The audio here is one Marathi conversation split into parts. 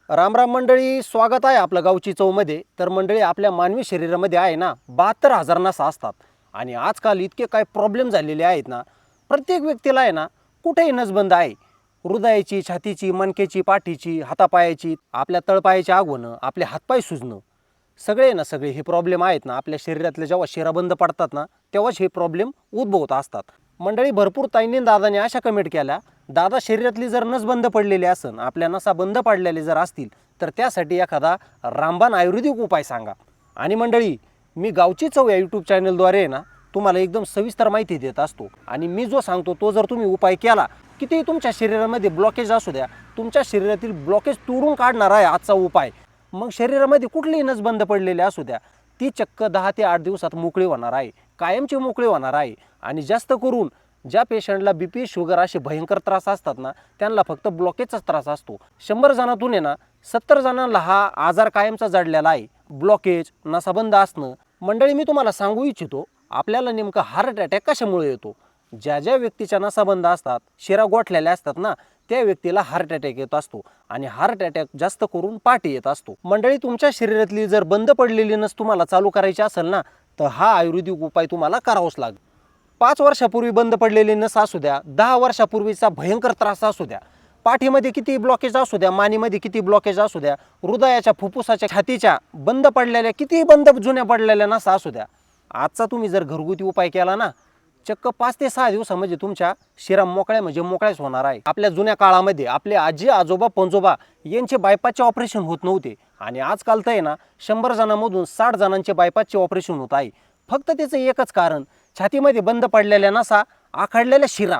राम राम मंडळी, स्वागत आहे आपलं गावची चवमध्ये. तर मंडळी, आपल्या मानवी शरीरामध्ये आहे ना 72,000 नसा असतात. आणि आजकाल इतके काय प्रॉब्लेम झालेले आहेत ना, प्रत्येक व्यक्तीला आहे ना कुठेही नसबंद आहे. हृदयाची, छातीची, मणक्याची, पाठीची, हातापायाची, आपल्या तळपायाची आग होणं, आपले हातपाय सुजणं, सगळे ना सगळे हे प्रॉब्लेम आहेत ना आपल्या शरीरातले जेव्हा शिरा बंद पडतात ना तेव्हाच हे प्रॉब्लेम उद्भवत असतात. मंडळी, भरपूर ताईंनी दादाने अशा कमेंट केल्या, दादा शरीरातली जर नस बंद पडलेली असन, आपल्या नसा बंद पडलेले जर असतील तर त्यासाठी एखादा रामबाण आयुर्वेदिक उपाय सांगा. आणि मंडळी, मी गावची चव या यूट्यूब चॅनलद्वारे ना तुम्हाला एकदम सविस्तर माहिती देत असतो. आणि मी जो सांगतो तो जर तुम्ही उपाय केला, कितीही तुमच्या शरीरामध्ये ब्लॉकेज असू द्या, तुमच्या शरीरातील ब्लॉकेज तोडून काढणार आहे आजचा उपाय. मग शरीरामध्ये कुठलीही नस बंद पडलेली असू द्या, ती चक्क 10 ते 8 दिवसात मोकळी होणार आहे, कायमची मोकळी होणार आहे. आणि जास्त करून ज्या पेशंटला बीपी, शुगर असे भयंकर त्रास असतात ना, त्यांना फक्त ब्लॉकेजचाच त्रास असतो. 100 जणांतून आहे ना 70 जणांना हा आजार कायमचा जडलेला आहे, ब्लॉकेज, नसाबंद असणं. मंडळी, मी तुम्हाला सांगू इच्छितो, आपल्याला नेमका हार्ट अटॅक कशामुळे येतो. ज्या ज्या व्यक्तीच्या नसाबंद असतात, शिरा गोठलेल्या असतात ना, त्या व्यक्तीला हार्ट अटॅक येत असतो. आणि हार्ट अटॅक जास्त करून पाठी येत असतो. मंडळी, तुमच्या शरीरातली जर बंद पडलेली नस तुम्हाला चालू करायची असेल ना, तर हा आयुर्वेदिक उपाय तुम्हाला करावाच लागेल. 5 वर्षापूर्वी बंद पडलेली नस असू द्या, 10 वर्षापूर्वीचा भयंकर त्रास असू द्या, पाठीमध्ये किती ब्लॉकेज असू द्या, मानेमध्ये किती ब्लॉकेज असू द्या, हृदयाच्या, फुफ्फुसाच्या, छातीच्या बंद पडलेल्या, किती बंद जुन्या पडलेल्या नसा असू द्या, आजचा तुम्ही जर घरगुती उपाय केला ना, चक्क 5 ते 6 दिवसामध्ये तुमच्या शिरा मोकळ्या म्हणजे मोकळ्याच होणार आहे. आपल्या जुन्या काळामध्ये आपले आजी, आजोबा, पंजोबा यांचे बायपासचे ऑपरेशन होत नव्हते. आणि आजकाल तर आहे ना 100 जणांमधून 60 जणांचे बायपासचे ऑपरेशन होत आहे. फक्त त्याचं एकच कारण, छातीमध्ये बंद पडलेल्या नसा, आखडलेल्या शिरा.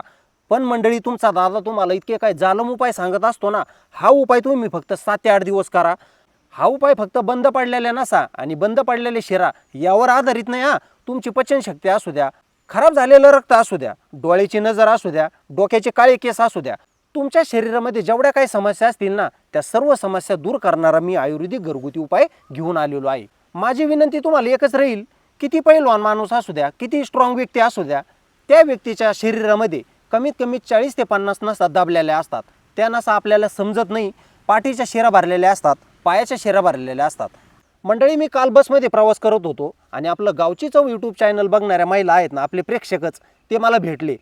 पण मंडळी, तुमचा दादा तुम्हाला इतके काय जालम उपाय सांगत असतो ना, हा उपाय तुम्ही फक्त 7 ते 8 दिवस करा. हा उपाय फक्त बंद पडलेल्या नसा आणि बंद पडलेले शिरा यावर आधारित नाही. तुमची पचनशक्ती असू द्या, खराब झालेलं रक्त असू द्या, डोळ्याची नजर असू द्या, डोक्याचे काळे केस असू द्या, तुमच्या शरीरामध्ये जेवढ्या काही समस्या असतील ना, त्या सर्व समस्या दूर करणारा मी आयुर्वेदिक घरगुती उपाय घेऊन आलेलो आहे. माझी विनंती तुम्हाला एकच राहील, किती पैलवान माणूस असू द्या, किती स्ट्रॉंग व्यक्ती असू द्या, त्या व्यक्तीच्या शरीरामध्ये कमीत कमी 40 ते 50 नसा दाबलेल्या असतात. त्या नसा आपल्याला समजत नाही. पाठीच्या शिरा भरलेल्या असतात, पायाच्या शिरा भरलेल्या असतात. मंडळी, मी काल बसमध्ये प्रवास करत होतो आणि आपलं गावची चव यूट्यूब चॅनल बघणाऱ्या महिला आहेत ना, आपले प्रेक्षकच, ते मला भेटले.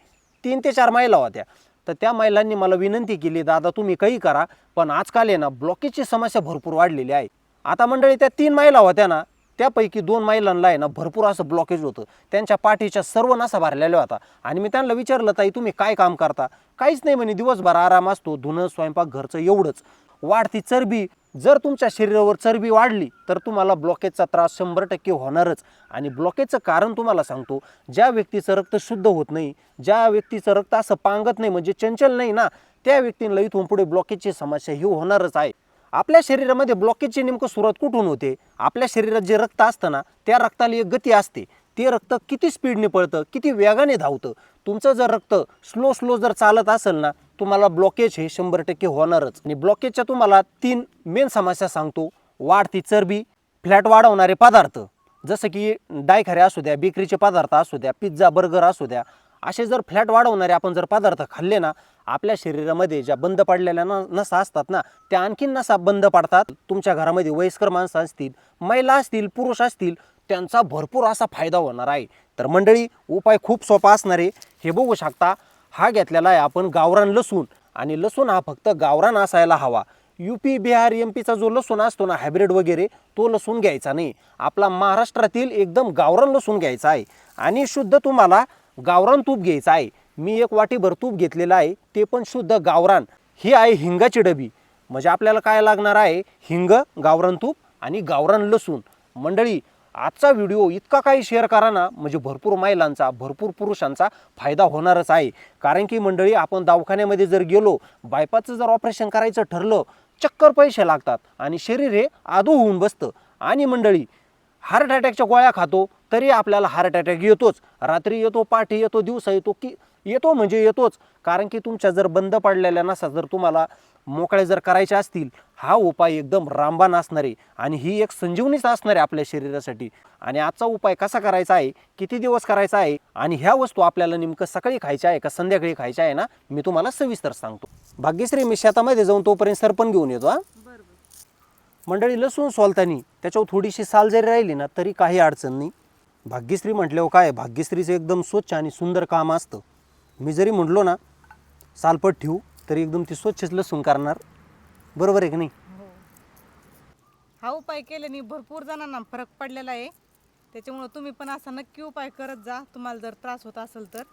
3 ते 4 महिला होत्या. तर त्या महिलांनी मला विनंती केली, दादा तुम्ही काही करा, पण आजकाल आहे ना ब्लॉकेजची समस्या भरपूर वाढलेली आहे. आता मंडळी, त्या 3 महिला होत्या ना, त्यापैकी 2 महिलांना आहे ना भरपूर असं ब्लॉकेज होतं. त्यांच्या पाठीच्या सर्व नसा भरलेल्या होता. आणि मी त्यांना विचारलं, ताई तुम्ही काय काम करता? काहीच नाही म्हणे, दिवसभर आराम असतो, धुणं, स्वयंपाक, घरचं एवढंच. वाढती चरबी, जर तुमच्या शरीरावर चरबी वाढली तर तुम्हाला ब्लॉकेजचा त्रास 100% होणारच. आणि ब्लॉकेजचं कारण तुम्हाला सांगतो, ज्या व्यक्तीचं रक्त शुद्ध होत नाही, ज्या व्यक्तीचं रक्त असं पांगत नाही, म्हणजे चंचल नाही ना, त्या व्यक्तींना इथून पुढे ब्लॉकेजची समस्या ही होणारच आहे. आपल्या शरीरामध्ये ब्लॉकेजची नेमकं सुरुवात कुठून होते? आपल्या शरीरात जे रक्त असतं ना, त्या रक्ताला एक गती असते. ते रक्त किती स्पीडने पळतं, किती वेगाने धावतं. तुमचं जर रक्त स्लो जर चालत असेल ना, तुम्हाला ब्लॉकेज हे 100% होणारच. आणि ब्लॉकेजच्या तुम्हाला 3 मेन समस्या सांगतो. वाढती चरबी, फॅट वाढवणारे पदार्थ जसं की डायखरे असू द्या, बेकरीचे पदार्थ असू द्या, पिझ्झा, बर्गर असू द्या, असे जर फॅट वाढवणारे आपण जर पदार्थ खाल्ले ना, आपल्या शरीरामध्ये ज्या बंद पडलेल्या नसा असतात ना, त्या आणखीन नसा बंद पडतात. तुमच्या घरामध्ये वयस्कर माणसं असतील, महिला असतील, पुरुष असतील, त्यांचा भरपूर असा फायदा होणार आहे. तर मंडळी, उपाय खूप सोपा असणार आहे. हे बघू शकता, हा घेतलेला आहे आपण गावरान लसूण. आणि लसूण हा फक्त गावरान असायला हवा. UP, बिहार, MP चा जो लसूण असतो ना, हायब्रिड वगैरे, तो लसूण घ्यायचा नाही. आपला महाराष्ट्रातील एकदम गावरान लसूण घ्यायचा आहे. आणि शुद्ध तुम्हाला गावरान तूप घ्यायचं आहे. मी 1 वाटीभर तूप घेतलेलं आहे, ते पण शुद्ध गावरान. ही आहे हिंगाची डबी. म्हणजे आपल्याला काय लागणार आहे? हिंग, गावरान तूप आणि गावरान लसूण. मंडळी, आजचा व्हिडिओ इतका काही शेअर करा ना, म्हणजे भरपूर महिलांचा, भरपूर पुरुषांचा फायदा होणारच आहे. कारण की मंडळी, आपण दवाखान्यामध्ये जर गेलो, बायपासचं जर ऑपरेशन करायचं ठरलं, चक्कर पैसे लागतात आणि शरीर हे आधो होऊन बसतं. आणि मंडळी, हार्ट अटॅकच्या गोळ्या खातो तरी आपल्याला हार्ट अटॅक येतोच. रात्री येतो, पाठी येतो, दिवसा येतो, की येतो म्हणजे येतोच. कारण की तुमच्या जर बंद पडलेल्या नसा जर तुम्हाला मोकळे जर करायचे असतील, हा उपाय एकदम रामबाण असणार आहे. आणि ही एक संजीवनीच असणार आहे आपल्या शरीरासाठी. आणि आजचा उपाय कसा करायचा आहे, किती दिवस करायचा आहे, आणि ह्या वस्तू आपल्याला नेमकं सकाळी खायच्या आहे का संध्याकाळी खायच्या आहे ना, मी तुम्हाला सविस्तर सांगतो. भाग्यश्री, मी शेतामध्ये जाऊन तोपर्यंत सरपण घेऊन येतो. मंडळी लसूण सोलताना त्याच्यावर थोडीशी साल जरी राहिली ना तरी काही अडचण नाही. भाग्यश्री म्हटल्यावर काय, भाग्यश्रीचं एकदम स्वच्छ आणि सुंदर काम असतं. मी जरी म्हटलो ना सालपट ठेवू तरी एकदम ती स्वच्छच लसूण करणार. बरोबर आहे की नाही? हो, हा उपाय केल्याने भरपूर जणांना फरक पडलेला आहे. त्याच्यामुळं तुम्ही पण असा नक्की उपाय करत जा तुम्हाला जर त्रास होत असेल तर.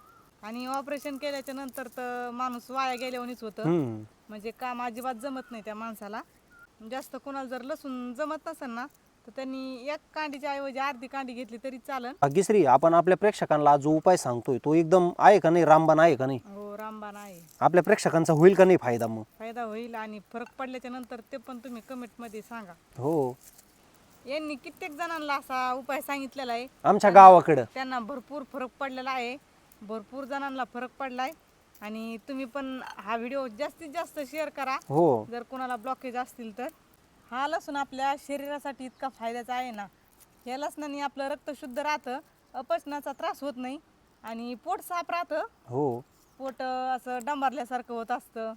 आणि ऑपरेशन केल्याच्या नंतर तर माणूस वाया गेल्यावानीच होतं. म्हणजे काम अजिबात जमत नाही त्या माणसाला. जास्त कोणाला जर लसूण जमत नसेल ना तर त्यांनी एक कांडीच्या ऐवजी अर्धी कांडी घेतली तरी चालेल. भाग्यश्री, आपण आपल्या प्रेक्षकांना जो उपाय सांगतोय तो एकदम आहे का नाही, रामबाण आहे का नाही? हो, रामबाण आहे. आपल्या प्रेक्षकांचा होईल का नाही फायदा? मग फायदा होईल आणि फरक पडल्याच्या नंतर ते पण तुम्ही कमेंटमध्ये सांगा. हो, यांनी कित्येक जणांना असा उपाय सांगितलेला आहे आमच्या गावाकडं. त्यांना भरपूर फरक पडलेला आहे. भरपूर जणांना फरक पडलाय. आणि तुम्ही पण हा व्हिडिओ जास्तीत जास्त शेअर करा हो, जर कोणाला ब्लॉकेज असतील तर. हा लसूण आपल्या शरीरासाठी इतका फायद्याचा आहे ना. या लसणाने आपलं रक्त शुद्ध राहतं, अपचनाचा त्रास होत नाही आणि पोट साफ राहतं. हो. पोट असं डांबरल्यासारखं होत असतं.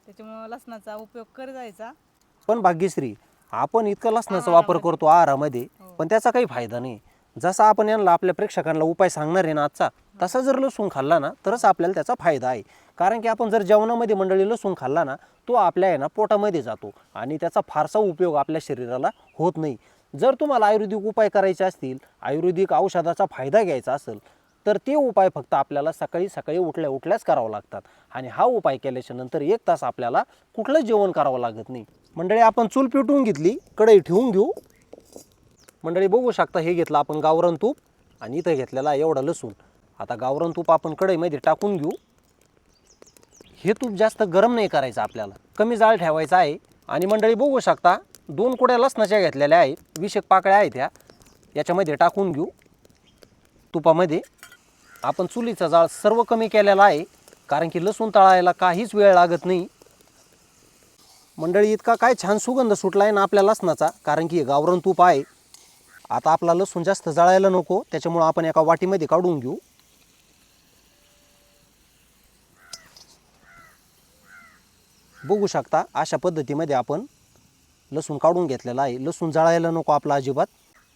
त्याच्यामुळं लसणाचा उपयोग कर जायचा. पण भाग्यश्री, आपण इतका लसणाचा वापर करतो आहारामध्ये, पण त्याचा काही फायदा नाही. जसा आपण यांना आपल्या प्रेक्षकांना उपाय सांगणार आहे ना आजचा, तसा जर लसूण खाल्ला ना तरच आपल्याला त्याचा फायदा आहे. कारण की आपण जर जेवणामध्ये मंडळी लसूण खाल्ला ना तो आपल्या आहे ना पोटामध्ये जातो आणि त्याचा फारसा उपयोग आपल्या शरीराला होत नाही. जर तुम्हाला आयुर्वेदिक उपाय करायचे असतील, आयुर्वेदिक औषधाचा फायदा घ्यायचा असेल तर ते उपाय फक्त आपल्याला सकाळी सकाळी उठल्या उठल्याच करावं लागतात. आणि हा उपाय केल्याच्या नंतर 1 तास आपल्याला कुठलं जेवण करावं लागत नाही. मंडळी, आपण चूल पेटवून घेतली, कढई ठेवून घेऊ. मंडळी बघू शकता, हे घेतलं आपण गावरान तूप आणि इथं घेतलेला एवढा लसूण. आता गावरान तूप आपण कढईमध्ये टाकून घेऊ. हे तूप जास्त गरम नाही करायचं, आपल्याला कमी जाळ ठेवायचा आहे. आणि मंडळी बघू शकता 2 कुड्या लसणाच्या घेतलेल्या आहेत, 20 एक पाकळ्या आहेत ह्या. याच्यामध्ये टाकून घेऊ. तुपामध्ये आपण चुलीचा जाळ सर्व कमी केलेला आहे कारण की लसूण तळायला काहीच वेळ लागत नाही. मंडळी, इतका काय छान सुगंध सुटला आहे ना आपल्या लसणाचा, कारण की हे गावरान तूप आहे. आता आपला लसूण जास्त जळायला नको, त्याच्यामुळं आपण एका वाटीमध्ये काढून घेऊ. बघू शकता अशा पद्धतीमध्ये आपण लसूण काढून घेतलेला आहे. लसूण जळायला नको आपला अजिबात.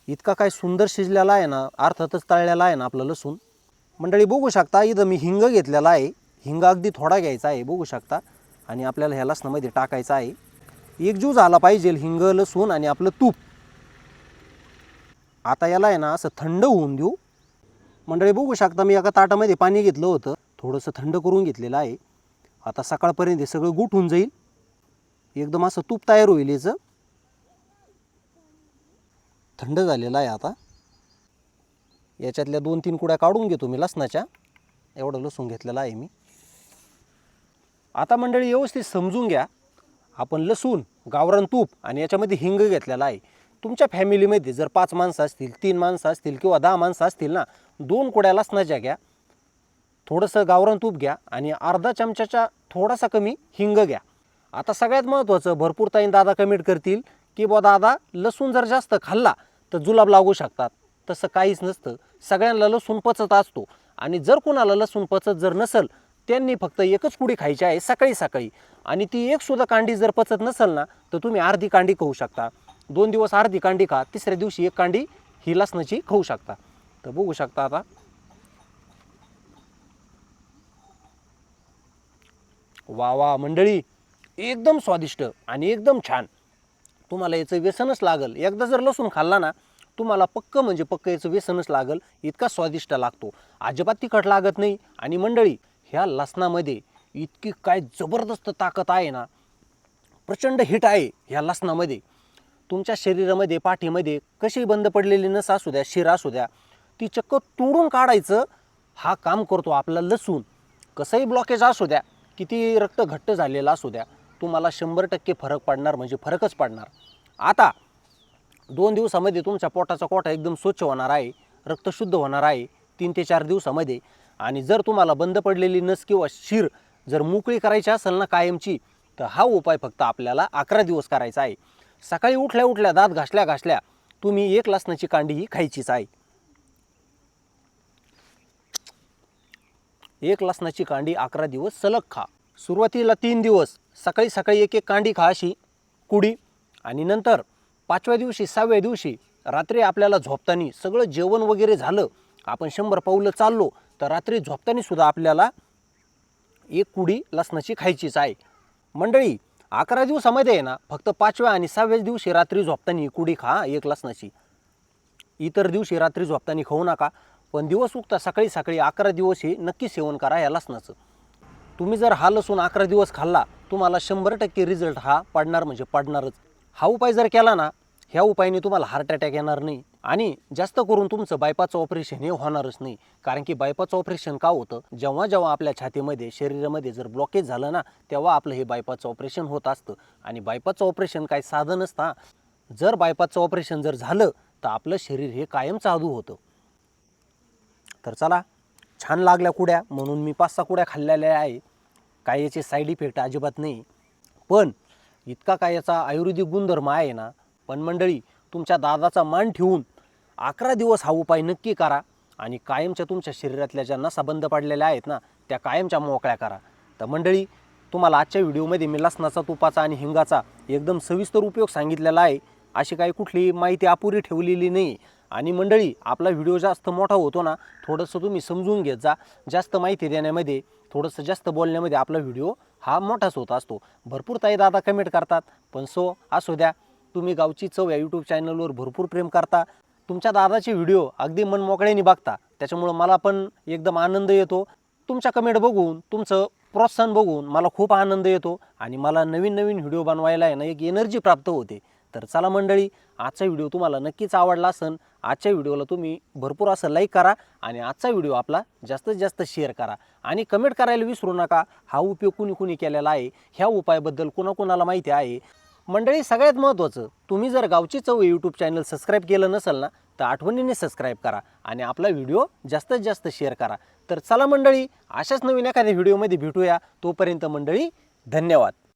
इतका काय सुंदर शिजलेला आहे ना, अर्थातच तळलेला आहे ना आपलं लसूण. मंडळी बघू शकता इथं मी हिंग घेतलेला आहे. हिंग अगदी थोडा घ्यायचा आहे, बघू शकता. आणि आपल्याला ह्या लसणामध्ये टाकायचा आहे. एकजीव झाला पाहिजे हिंग, लसूण आणि आपलं तूप. आता याला आहे ना असं थंड होऊन देऊ. मंडळी बघू शकता मी एका ताटामध्ये पाणी घेतलं होतं, थोडंसं थंड करून घेतलेलं आहे. आता सकाळपर्यंत हे सगळं गुट होऊन जाईल, एकदम असं तूप तयार होईल. याचं थंड झालेलं आहे. आता याच्यातल्या 2-3 कुड्या काढून घेतो मी लसणाच्या. एवढं लसूण घेतलेलं आहे मी. आता मंडळी व्यवस्थित समजून घ्या, आपण लसूण, गावरान तूप आणि याच्यामध्ये हिंग घेतलेला आहे. तुमच्या फॅमिलीमध्ये जर 5 माणसं असतील, 3 माणसं असतील किंवा 10 माणसं असतील ना, 2 कुड्या लसणाच्या घ्या, थोडंसं गावरान तूप घ्या आणि अर्धा चमचाच्या थोडासा कमी हिंग घ्या. आता सगळ्यात महत्त्वाचं, भरपूर ताईन दादा कमेंट करतील की बा दादा लसूण जर जास्त खाल्ला तर जुलाब लागू शकतात. तसं काहीच नसतं, सगळ्यांना लसूण पचत असतो. आणि जर कोणाला लसूण पचत जर नसेल त्यांनी फक्त एकच कुडी खायची आहे सकाळी सकाळी. आणि ती एक सुद्धा कांडी जर पचत नसेल ना तर तुम्ही अर्धी कांडी खाऊ शकता. 2 दिवस अर्धी कांडी खा, तिसऱ्या दिवशी 1 कांडी ही लसणाची खाऊ शकता. तर बघू शकता आता वा वा मंडळी, एकदम स्वादिष्ट आणि एकदम छान. तुम्हाला याचं व्यसनच लागल. एकदा जर लसूण खाल्ला ना तुम्हाला पक्क म्हणजे पक्क याचं व्यसनच लागल. इतका स्वादिष्ट लागतो, अजिबात तिखट लागत नाही. आणि मंडळी, ह्या लसणामध्ये इतकी काय जबरदस्त ताकद आहे ना, प्रचंड हिट आहे ह्या लसणामध्ये. तुमच्या शरीरामध्ये पाठीमध्ये कशी बंद पडलेली नस असू द्या, शिर असू द्या, ती चक्क तोडून काढायचं हा काम करतो आपला लसूण. कसंही ब्लॉकेज असू द्या, किती रक्त घट्ट झालेलं असू द्या, तुम्हाला 100% फरक पडणार म्हणजे फरकच पडणार. आता 2 दिवसामध्ये तुमच्या पोटाचा कोठा एकदम स्वच्छ होणार आहे, रक्त शुद्ध होणार आहे 3 ते 4 दिवसामध्ये. आणि जर तुम्हाला बंद पडलेली नस किंवा शिर जर मोकळी करायची असेल ना कायमची, तर हा उपाय फक्त आपल्याला 11 दिवस करायचा आहे. सकाळी उठल्या उठल्या दात घासल्या घासल्या तुम्ही 1 लसणाची कांडी ही खायचीच आहे. 1 लसणाची कांडी 11 दिवस सलग खा. सुरुवातीला 3 दिवस सकाळी सकाळी 1-1 कांडी खा अशी कुडी. आणि नंतर 5व्या दिवशी 6व्या दिवशी रात्री आपल्याला झोपताना सगळं जेवण वगैरे झालं, आपण 100 पावलं चाललो, तर रात्री झोपताना सुद्धा आपल्याला एक कुडी लसणाची खायचीच आहे. मंडळी 11 दिवसामध्ये आहे ना फक्त 5व्या आणि 6व्या दिवशी रात्री झोपताना कुडी खा एक लसणाची. इतर दिवशी रात्री झोपताना खाऊ नका, पण दिवस उगता सकाळी सकाळी 11 दिवस हे नक्की सेवन करा या लसणाचं. तुम्ही जर हा लसूण 11 दिवस खाल्ला, तुम्हाला 100% रिझल्ट हा पडणार म्हणजे पडणारच. हा उपाय जर केला ना, ह्या उपायाने तुम्हाला हार्ट अटॅक येणार नाही आणि जास्त करून तुमचं बायपासचं ऑपरेशन हे होणारच नाही. कारण की बायपासचं ऑपरेशन का होतं, जेव्हा जेव्हा आपल्या छातीमध्ये शरीरामध्ये जर ब्लॉकेज झालं ना, तेव्हा आपलं हे बायपासचं ऑपरेशन होत असतं. आणि बायपासचं ऑपरेशन काही साधं नसतं. जर बायपासचं ऑपरेशन जर झालं तर आपलं शरीर हे कायम चालू होतं. तर चला, छान लागल्या कुड्या म्हणून मी 5-6 कुड्या खाल्लेल्या आहे. काय याचे साईड इफेक्ट अजिबात नाही, पण इतका काय याचा आयुर्वेदिक गुणधर्म आहे ना. पण मंडळी, तुमच्या दादाचा मान ठेवून 11 दिवस हा उपाय नक्की करा आणि कायमच्या तुमच्या शरीरातल्या ज्या नसा बंद पडलेल्या आहेत ना, त्या कायमच्या मोकळ्या करा. तर मंडळी, तुम्हाला आजच्या व्हिडिओमध्ये मी लसणाचा, तुपाचा आणि हिंगाचा एकदम सविस्तर उपयोग सांगितलेला आहे. अशी काही कुठली माहिती अपुरी ठेवलेली नाही. आणि मंडळी, आपला व्हिडिओ जास्त मोठा होतो ना, थोडंसं तुम्ही समजून घेत जा. जास्त माहिती देण्यामध्ये, थोडंसं जास्त बोलण्यामध्ये आपला व्हिडिओ हा मोठाच होत असतो. भरपूर ताई दादा कमेंट करतात, पण असू द्या. तुम्ही गावची चव या यूट्यूब चॅनलवर भरपूर प्रेम करता. तुमच्या दादाचे व्हिडिओ अगदी मनमोकळ्याने बघता, त्याच्यामुळं मला पण एकदम आनंद येतो. तुमच्या कमेंट बघून, तुमचं प्रोत्साहन बघून मला खूप आनंद येतो आणि मला नवीन नवीन व्हिडिओ बनवायला आहे ना एक एनर्जी प्राप्त होते. तर चला मंडळी, आजचा व्हिडिओ तुम्हाला नक्कीच आवडला असेल. आजच्या व्हिडिओला तुम्ही भरपूर असं लाईक करा आणि आजचा व्हिडिओ आपला जास्तीत जास्त शेअर करा आणि कमेंट करायला विसरू नका. हा उपयोग कुणी कुणी केलेला आहे, ह्या उपायाबद्दल कोणाकोणाला माहिती आहे. मंडळी, सगळ्यात महत्त्वाचं, तुम्ही जर गावची चव यूट्यूब चॅनल सबस्क्राईब केलं नसेल ना, तर आठवणीने सबस्क्राईब करा आणि आपला व्हिडिओ जास्तीत जास्त शेअर करा. तर चला मंडळी, अशाच नवीन एखाद्या व्हिडिओमध्ये भेटूया. तोपर्यंत मंडळी, धन्यवाद.